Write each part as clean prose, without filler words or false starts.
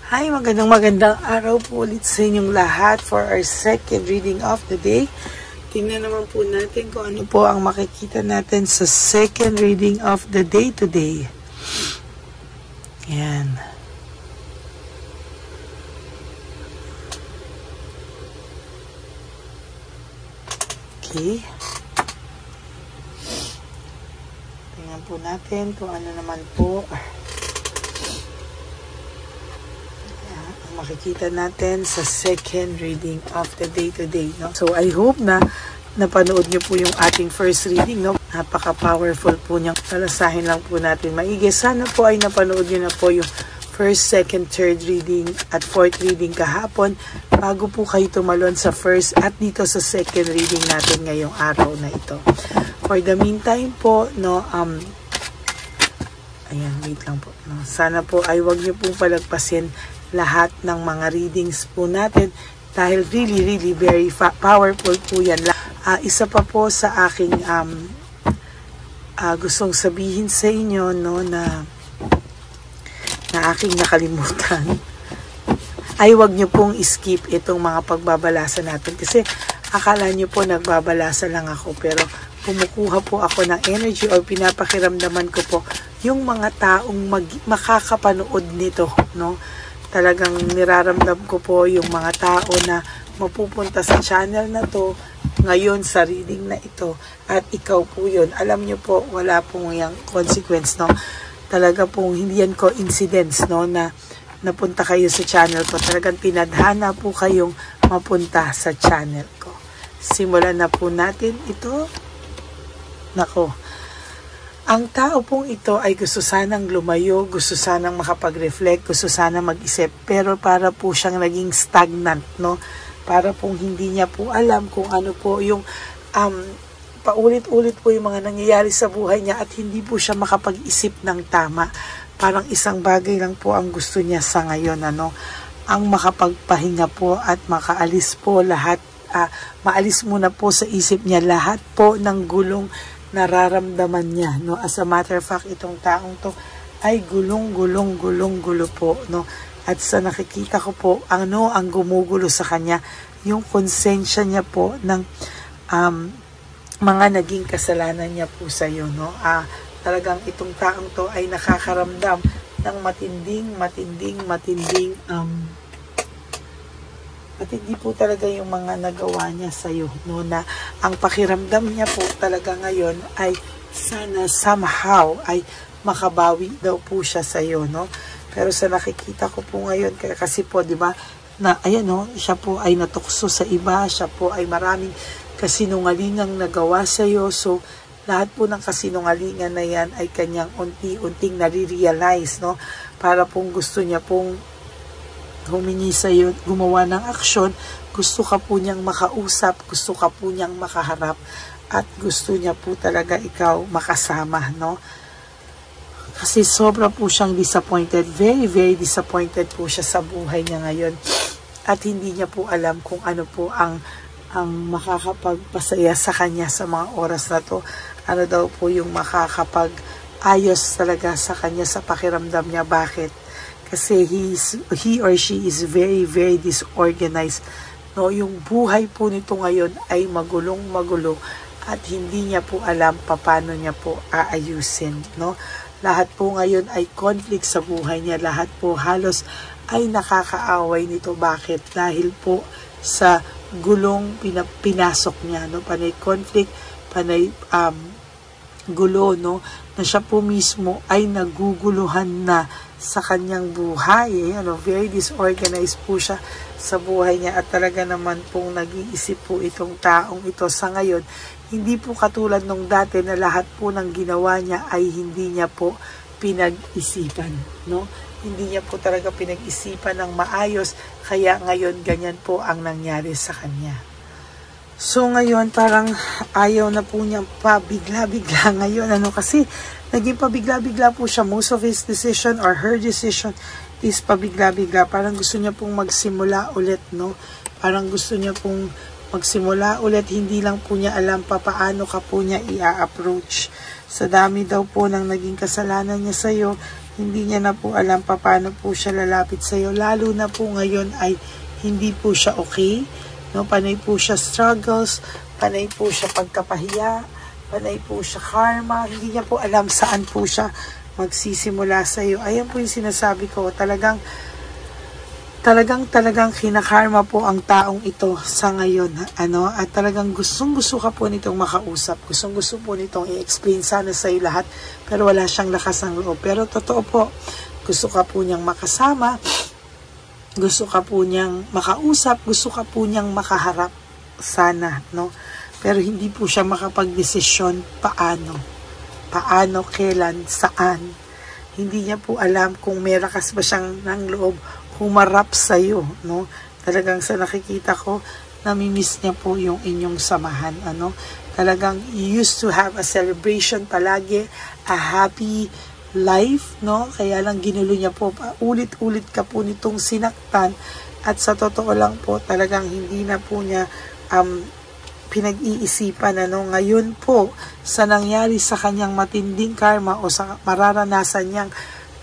Hi, magandang araw po ulit sa inyong lahat for our second reading of the day. Tingnan naman po natin kung ano po ang makikita natin sa second reading of the day today. Yan. Okay. Tingnan po natin kung ano naman po makikita natin sa second reading of the day today, no? So I hope na napanood niyo po yung ating first reading, no? Napaka-powerful po niyang palasahin lang po natin maigi. Sana po ay napanood niyo na po yung first, second, third reading at fourth reading kahapon bago po kayo tumalon sa first at dito sa second reading natin ngayong araw na ito. For the meantime po, no, ayan, wait lang po, no? Sana po ay wag niyo pong palagpasin lahat ng mga readings po natin dahil really very powerful po yan. Isa pa po sa aking gustong sabihin sa inyo, no, na aking nakalimutan ay wag nyo pong skip itong mga pagbabalasa natin kasi akala nyo po nagbabalasa lang ako pero kumukuha po ako ng energy o pinapakiramdaman ko po yung mga taong makakapanood nito, no? Talagang niraramdam ko po yung mga tao na mapupunta sa channel na to ngayon sa reading na ito at ikaw po yun. Alam nyo po, wala pong yung consequence, no? Talaga pong hindi yan coincidence, no? Na napunta kayo sa channel ko. Talagang tinadhana po kayong mapunta sa channel ko. Simulan na po natin ito. Nako. Ang tao pong ito ay gusto sanang lumayo, gusto sanang makapag-reflect, gusto sanang mag-isip, pero para po siyang naging stagnant, no? Para pong hindi niya po alam kung ano po yung paulit-ulit po yung mga nangyayari sa buhay niya at hindi po siya makapag-isip ng tama. Parang isang bagay lang po ang gusto niya sa ngayon, ano? Ang makapagpahinga po at makaalis po lahat, maalis muna po sa isip niya lahat po ng gulong nararamdaman niya, no? As a matter of fact, itong taong to ay gulo po, no? At sa nakikita ko po, ang gumugulo sa kanya, yung konsensya niya po ng mga naging kasalanan niya po sa iyo, no? Talagang itong taong to ay nakakaramdam ng matinding at hindi po talaga yung mga nagawa niya sa iyo, no, na ang pakiramdam niya po talaga ngayon ay sana somehow ay makabawi daw po siya sa iyo, no? Pero sa nakikita ko po ngayon kasi po, 'di ba, na ayan, no, siya po ay natukso sa iba, siya po ay maraming kasinungalingang nagawa sa iyo. So lahat po ng kasinungalingan na yan ay kanyang unti-unting nare-realize, no? Para pong gusto niya pong humingi sa iyo, gumawa ng aksyon, gusto ka po niyang makausap, gusto ka po niyang makaharap, at gusto niya po talaga ikaw makasama, no? Kasi sobra po siyang disappointed, very disappointed po siya sa buhay niya ngayon, at hindi niya po alam kung ano po ang makakapagpasaya sa kanya sa mga oras na to. Ano daw po yung makakapag-ayos talaga sa kanya sa pakiramdam niya. Bakit? Kasi he or she is very disorganized, no? Yung buhay po nito ngayon ay magulo at hindi niya po alam paano niya po aayusin, no? Lahat po ngayon ay conflict sa buhay niya, lahat po halos ay nakakaaway nito. Bakit? Dahil po sa gulong pinasok niya, no? Panay conflict, panay gulo, no? Na siya po mismo ay naguguluhan na sa kanyang buhay, ano, very disorganized po siya sa buhay niya at talaga naman pong nag-iisip po itong taong ito sa ngayon. Hindi po katulad nung dati na lahat po ng ginawa niya ay hindi niya po pinag-isipan, no? Hindi niya po talaga pinag-isipan ng maayos, kaya ngayon ganyan po ang nangyari sa kanya. So ngayon parang ayaw na po niyang pabigla-bigla ngayon, ano, kasi naging pabigla-bigla po siya. Most of his decision or her decision is pabigla-bigla. Parang gusto niya pong magsimula ulit, no? Parang gusto niya pong magsimula ulit. Hindi lang po niya alam paano ka po niya i-approach. Sa dami daw po ng naging kasalanan niya sa'yo, Hindi niya na po alam paano po siya lalapit sa iyo. Lalo na po ngayon ay hindi po siya okay. No, panay po siya struggles, panay po siya pagkapahiya, panay po siya karma. Hindi niya po alam saan po siya magsisimula sa iyo. Ayan po yung sinasabi ko. Talagang kinakarma po ang taong ito sa ngayon. At talagang gustong-gusto ka po nitong makausap. Gustong-gusto po nitong i-explain sana sa iyo lahat. Pero wala siyang lakas ng loob. Pero totoo po, gusto ka po niyang makasama. Gusto ka po niyang makausap. Gusto ka po niyang makaharap. Sana, no? Pero hindi po siya makapag-desisyon paano. Paano, kailan, saan. Hindi niya po alam kung may lakas ba siyang ng loob humarap sa iyo, no? Talagang sa nakikita ko, namimiss niya po yung inyong samahan, Talagang you used to have a celebration palagi, a happy life, no? Kaya lang ginulo niya po, ulit-ulit ka po nitong sinaktan, at sa totoo lang po, talagang hindi na po niya pinag-iisipan, Ngayon po, sa nangyari sa kanyang matinding karma o sa mararanasan niyang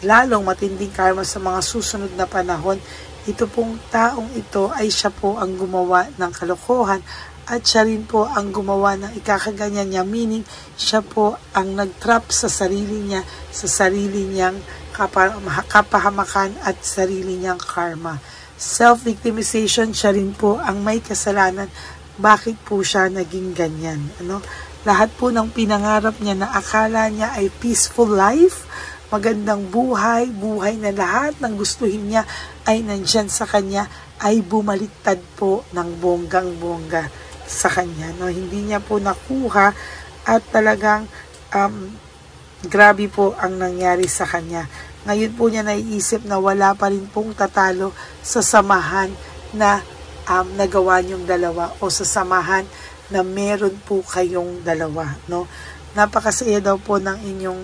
lalong matinding karma sa mga susunod na panahon, ito pong taong ito ay siya po ang gumawa ng kalokohan at siya rin po ang gumawa ng ikakaganyan niya, meaning siya po ang nag-trap sa sarili niya, sa sarili niyang kapahamakan at sarili niyang karma. Self-victimization, siya rin po ang may kasalanan. Bakit po siya naging ganyan? Lahat po ng pinangarap niya na akala niya ay peaceful life, magandang buhay, buhay na lahat ng gustuhin niya ay nandyan sa kanya, ay bumaliktad po ng bonggang-bongga sa kanya. Hindi niya po nakuha at talagang grabe po ang nangyari sa kanya. Ngayon po niya naiisip na wala pa rin pong tatalo sa samahan na nagawa niyong dalawa o sa samahan na meron po kayong dalawa. Napakasaya daw po ng inyong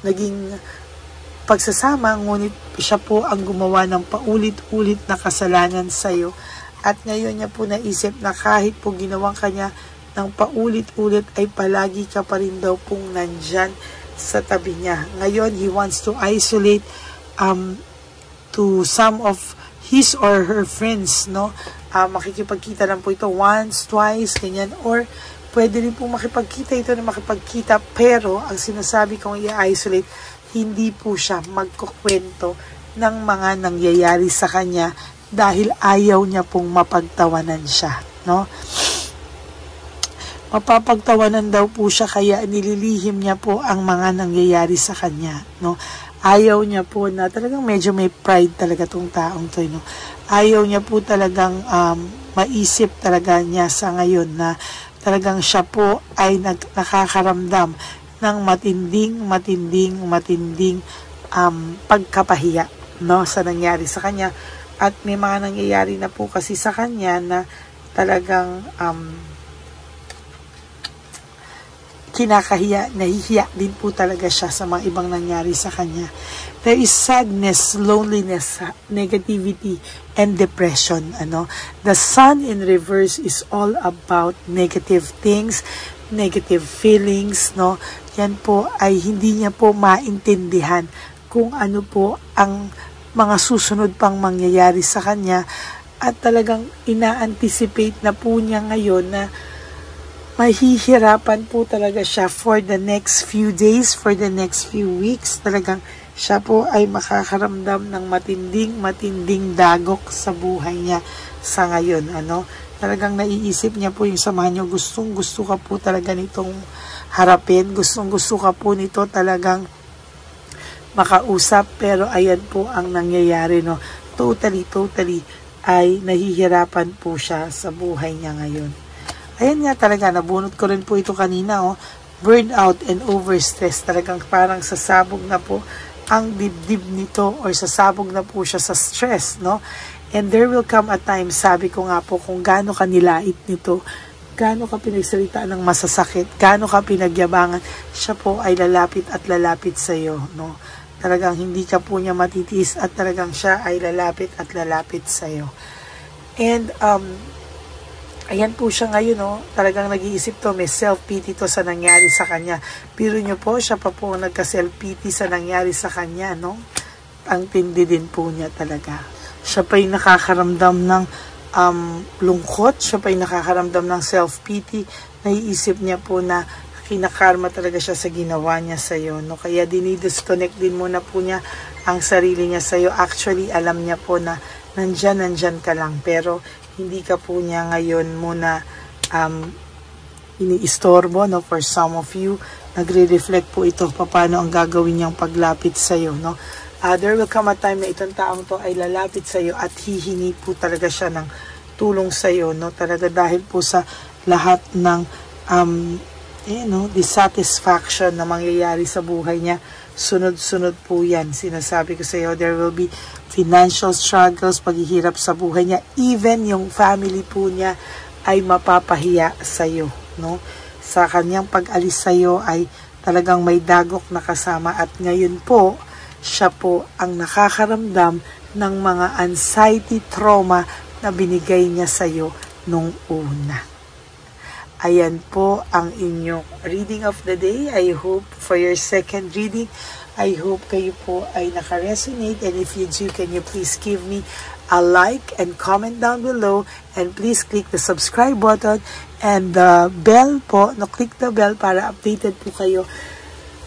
naging pagsasama, ngunit siya po ang gumawa ng paulit-ulit na kasalanan sa iyo. At ngayon niya po naisip na kahit po ginawang kanya ng paulit-ulit ay palagi ka pa rin daw pong nandyan sa tabi niya. Ngayon, he wants to isolate to some of his or her friends, makikipagkita lang po ito once, twice, ganyan, or pwede rin po makipagkita ito na makipagkita, pero ang sinasabi kong i-isolate, hindi po siya magkukwento ng mga nangyayari sa kanya dahil ayaw niya pong mapagtawanan siya, Mapapagtawanan daw po siya kaya nililihim niya po ang mga nangyayari sa kanya, Ayaw niya po na talagang medyo may pride talaga tong taong to, Ayaw niya po talagang maisip talaga niya sa ngayon na talagang siya po ay nakakaramdam ng matinding pagkapahiya, sa nangyari sa kanya. At may mga nangyayari na po kasi sa kanya na talagang kinakahiya, nahihiya din po talaga siya sa mga ibang nangyari sa kanya. There is sadness, loneliness, negativity, and depression. The sun in reverse is all about negative things, negative feelings, Yan po ay hindi niya po maintindihan kung ano po ang mga susunod pang mangyayari sa kanya, at talagang ina-anticipate na po niya ngayon na mahihirapan po talaga siya for the next few days, for the next few weeks. Talagang siya po ay makakaramdam ng matinding dagok sa buhay niya sa ngayon. Talagang naiisip niya po yung samahan niyo. Gustong-gusto ka po talaga nitong harapin. Gustong-gusto ka po nito talagang makausap. Pero ayan po ang nangyayari, Totally ay nahihirapan po siya sa buhay niya ngayon. Ayan nga talaga, nabunot ko rin po ito kanina, burnout and overstress. Talagang parang sasabog na po ang dibdib nito or sasabog na po siya sa stress, And there will come a time, sabi ko nga po, kung gaano ka nilait nito, gaano ka pinagsalita ng masasakit, gaano ka pinagyabangan, siya po ay lalapit at lalapit sa iyo, Talagang hindi ka po niya matitiis at talagang siya ay lalapit at lalapit sa iyo. And Ayan po siya ngayon, no? Talagang nag-iisip to, may self-pity to sa nangyari sa kanya. Pero nyo po, siya pa po nagka-self-pity sa nangyari sa kanya, no? Ang tindi din po niya talaga. Siya pa yung nakakaramdam ng lungkot, siya pa yung nakakaramdam ng self-pity. Naiisip niya po na kinakarma talaga siya sa ginawa niya sa'yo, no? Kaya dinidisconnect din muna po niya ang sarili niya sa'yo. Actually, alam niya po na nandyan ka lang, pero hindi ka po niya ngayon muna iniistorbo, no? For some of you, nagre-reflect po ito paano ang gagawin niyang paglapit sa'yo, no? There will come a time na itong taong to ay lalapit sa'yo at hihingi po talaga siya ng tulong sa'yo, no? Talaga dahil po sa lahat ng dissatisfaction na mangyayari sa buhay niya, sunod-sunod po yan. Sinasabi ko sa iyo, there will be financial struggles, paghihirap sa buhay niya. Even yung family po niya ay mapapahiya sa iyo, no? Sa kanyang pag-alis sa iyo ay talagang may dagok na kasama at ngayon po, siya po ang nakakaramdam ng mga anxiety trauma na binigay niya sa iyo nung una. Ayan po ang inyong reading of the day. I hope for your second reading, I hope kayo po ay naka-resonate. And if you do, can you please give me a like and comment down below. And please click the subscribe button and the bell po. No, click the bell para updated po kayo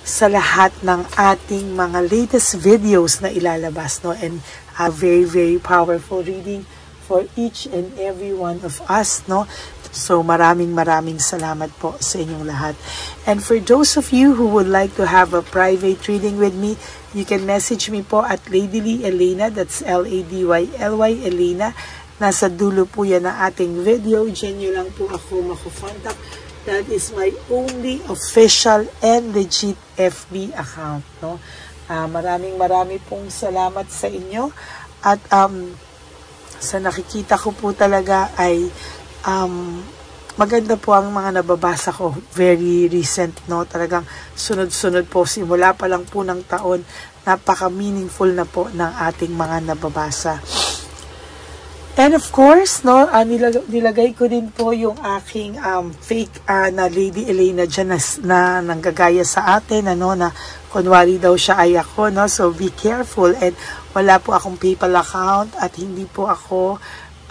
sa lahat ng ating mga latest videos na ilalabas. No? And a very, very powerful reading for each and every one of us. No? So maraming salamat po sa inyong lahat. And for those of you who would like to have a private reading with me, you can message me po at Ladyly Elena, that's Ladyly Elena. Nasa dulo po yan ng ating video. Diyan nyo lang po ako makukontak. That is my only official and legit FB account. No? Maraming pong salamat sa inyo. At sa nakikita ko po talaga ay maganda po ang mga nababasa ko, very recent, no? Talagang sunod-sunod po, simula pa lang po ng taon, napaka-meaningful na po ng ating mga nababasa. And of course, no, nilagay ko din po yung aking fake na Lady Elena dyan na nanggagaya sa atin, ano, na kunwari daw siya ay ako, no? So be careful, and wala po akong PayPal account at hindi po ako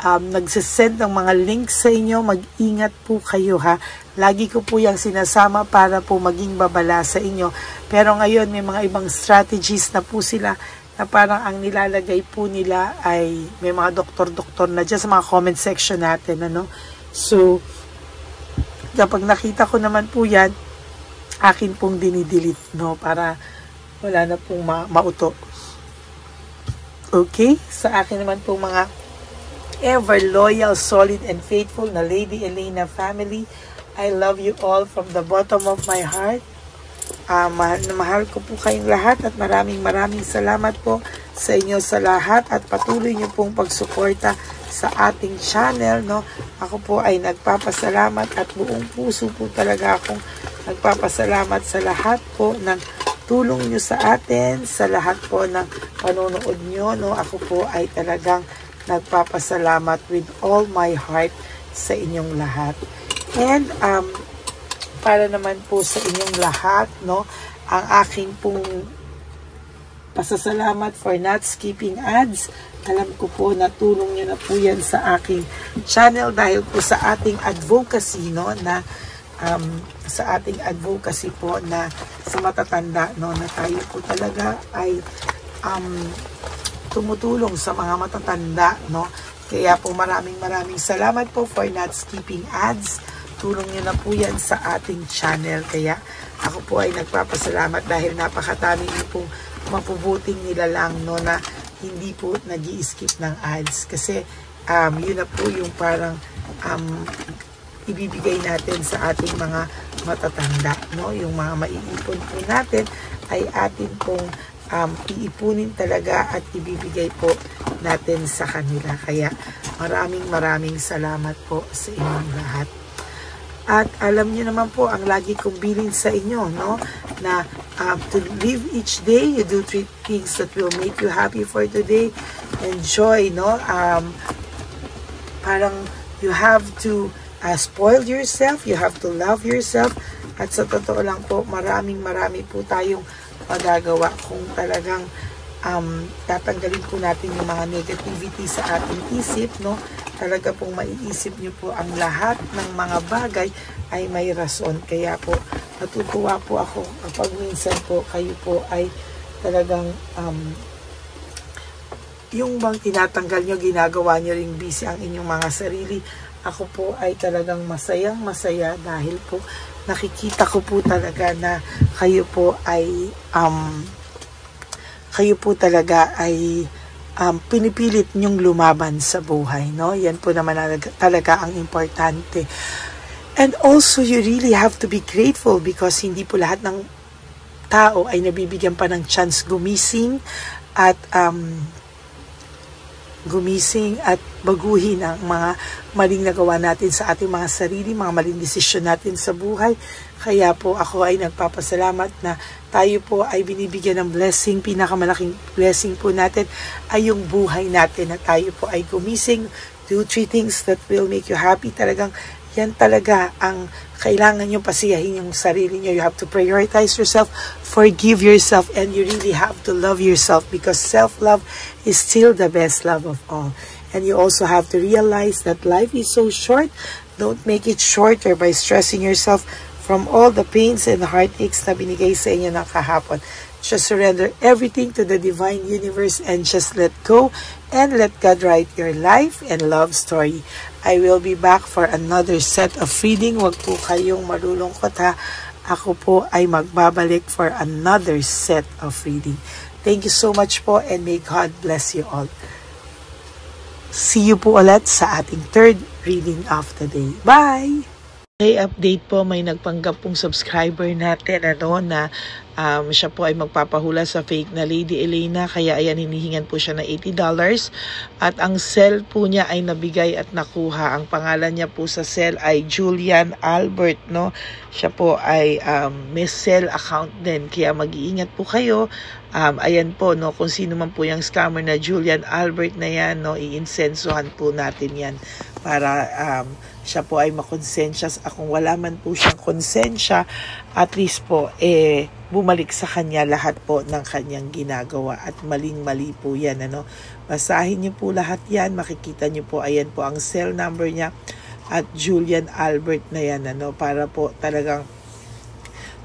nagsisend ng mga links sa inyo. Mag-ingat po kayo, ha. Lagi ko po yung sinasama para po maging babala sa inyo. Pero ngayon may mga ibang strategies na po sila na parang ang nilalagay po nila ay may mga doktor na dyan sa mga comment section natin, ano. So kapag nakita ko naman po yan, akin pong dinidelete, no, para wala na pong mauto. Okay? Sa akin naman pong mga ever loyal, solid, and faithful na Lady Elena family, I love you all from the bottom of my heart. Mahal na mahal ko po kayong lahat at maraming salamat po sa inyo sa lahat at patuloy nyo pong pagsuporta sa ating channel, no? Ako po ay nagpapasalamat at buong puso po talaga akong nagpapasalamat sa lahat po ng tulong nyo sa atin, sa lahat po ng panonood nyo, no? Ako po ay talagang nagpapasalamat with all my heart sa inyong lahat. And para naman po sa inyong lahat, no, ang aking pong pasasalamat for not skipping ads. Alam ko po na tulong nyo na po yan sa aking channel dahil po sa ating advocacy, no, na sa ating advocacy po na sa matatanda, no, na tayo po talaga ay tumutulong sa mga matatanda, no? Kaya po maraming salamat po for not skipping ads. Tulong nyo na po yan sa ating channel. Kaya ako po ay nagpapasalamat dahil napakatami nyo pong mapubuting nilalang, no, na hindi po nag-i-skip ng ads. Kasi yun na po yung parang ibibigay natin sa ating mga matatanda, no? Yung mga maiipon po natin ay atin pong iipunin talaga at ibibigay po natin sa kanila. Kaya maraming salamat po sa inyong lahat. At alam niyo naman po, ang lagi kong bilin sa inyo, no, na to live each day, you do 3 things that will make you happy for today. Enjoy, no? Parang you have to spoil yourself, you have to love yourself. At sa totoo lang po, marami po tayong magagawa kung talagang tatanggalin po natin yung mga negativity sa ating isip, no? Talaga pong maiisip nyo po ang lahat ng mga bagay ay may rason. Kaya po, natutuwa po ako kapag minsan po kayo po ay talagang yung bang tinatanggal nyo, ginagawa nyo ring busy ang inyong mga sarili. Ako po ay talagang masayang masaya dahil po nakikita ko po talaga na kayo po talaga ay pinipilit nyong lumaban sa buhay, no? Yan po naman talaga ang importante. And also, you really have to be grateful because hindi po lahat ng tao ay nabibigyan pa ng chance gumising at baguhin ang mga maling nagawa natin sa ating mga sarili, mga maling desisyon natin sa buhay. Kaya po ako ay nagpapasalamat na tayo po ay binibigyan ng blessing. Pinakamalaking blessing po natin ay yung buhay natin, na tayo po ay gumising, do 3 things that will make you happy. Talagang yan talaga ang kailangan nyo pasiyahin yung sarili nyo. You have to prioritize yourself, forgive yourself, and you really have to love yourself because self-love is still the best love of all. And you also have to realize that life is so short. Don't make it shorter by stressing yourself from all the pains and heartaches na binigay sa inyo ng kahapon. Just surrender everything to the divine universe and just let go and let God write your life and love story. I will be back for another set of reading. Huwag po kayong malulungkot ha. Ako po ay magbabalik for another set of reading. Thank you so much po and may God bless you all. See you po ulit sa ating 3rd reading of the day. Bye! May update po, may nagpanggap pong subscriber natin na siya po ay magpapahula sa fake na Lady Elena, kaya ayan, hinihingan po siya ng $80 at ang cell po niya ay nabigay at nakuha. Ang pangalan niya po sa cell ay Julian Albert, no? Siya po ay may cell account din, kaya mag-iingat po kayo. Ayan po, no, kung sino man po yung scammer na Julian Albert na yan, no, iinsensuhan po natin yan para siya po ay makonsensya. Kung wala man po siyang konsensya, at least po bumalik sa kanya lahat po ng kanyang ginagawa at maling-mali po yan, ano. Basahin niyo po lahat yan, makikita niyo po, ayan po ang cell number niya at Julian Albert na yan, ano, para po talagang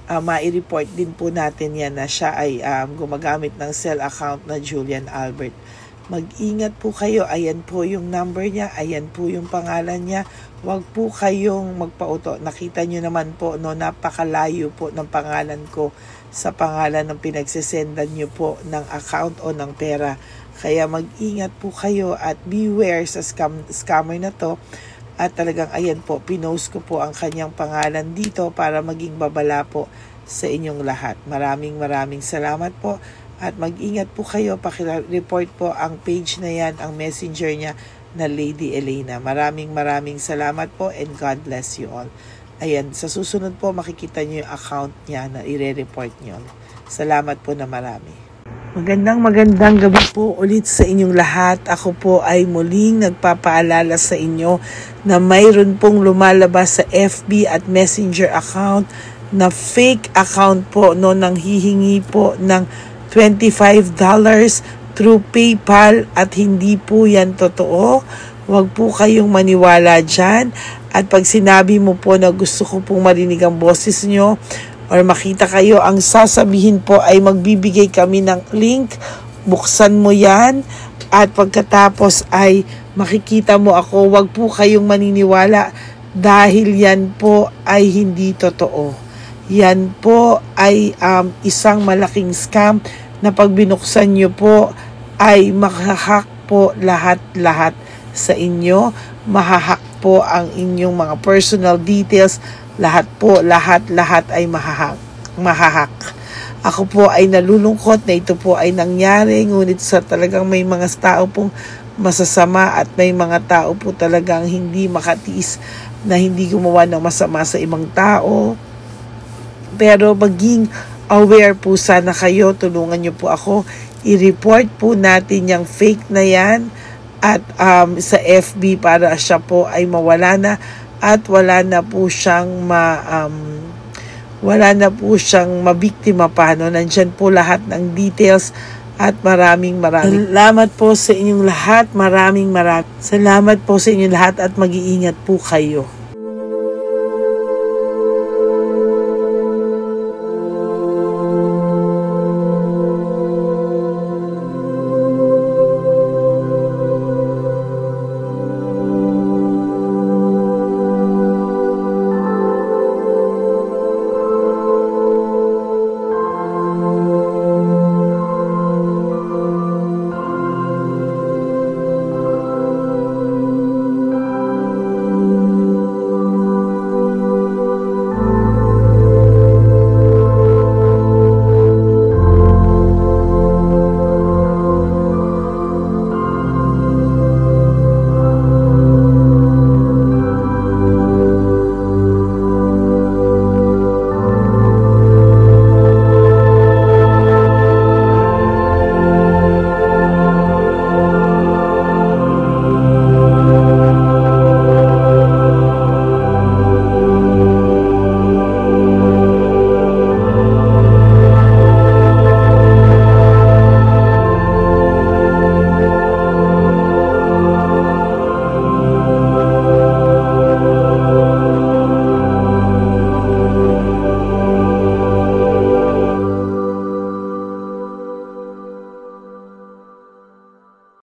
ma-report din po natin yan na siya ay gumagamit ng cell account na Julian Albert. Mag-ingat po kayo. Ayan po yung number niya. Ayan po yung pangalan niya. Huwag po kayong magpauto. Nakita nyo naman po, no, napakalayo po ng pangalan ko sa pangalan ng pinagsesendan nyo po ng account o ng pera. Kaya mag-ingat po kayo at beware sa scammer na to. At talagang ayan po, pinost ko po ang kanyang pangalan dito para maging babala po sa inyong lahat. Maraming salamat po. At mag-ingat po kayo, pakireport po ang page na yan, ang messenger niya na Lady Elena. Maraming salamat po and God bless you all. Ayan, sa susunod po makikita niyo yung account niya na i-report niyo. Salamat po na marami. Magandang gabi po ulit sa inyong lahat. Ako po ay muling nagpapaalala sa inyo na mayroon pong lumalabas sa FB at Messenger account na fake account po, no, nang hihingi po ng $25 through PayPal at hindi po yan totoo. Huwag po kayong maniwala dyan. At pag sinabi mo po na gusto ko pong marinig ang boses nyo or makita kayo, ang sasabihin po ay magbibigay kami ng link. Buksan mo yan at pagkatapos ay makikita mo ako. Huwag po kayong maniniwala dahil yan po ay hindi totoo. Yan po ay isang malaking scam na pag binuksan nyo po ay mahahack po lahat sa inyo. Mahahack po ang inyong mga personal details. Lahat ay mahahack. Ako po ay nalulungkot na ito po ay nangyari. Ngunit sa talagang may mga tao pong masasama at may mga tao po talagang hindi makatiis na hindi gumawa ng masama sa ibang tao. Pero maging aware po sana kayo. Tulungan niyo po ako. I-report po natin yung fake na yan at sa FB para siya po ay mawala na. at wala na po siyang mabiktima pa. No? Nandyan po lahat ng details at maraming salamat po sa inyong lahat. Maraming salamat po sa inyong lahat at mag-iingat po kayo.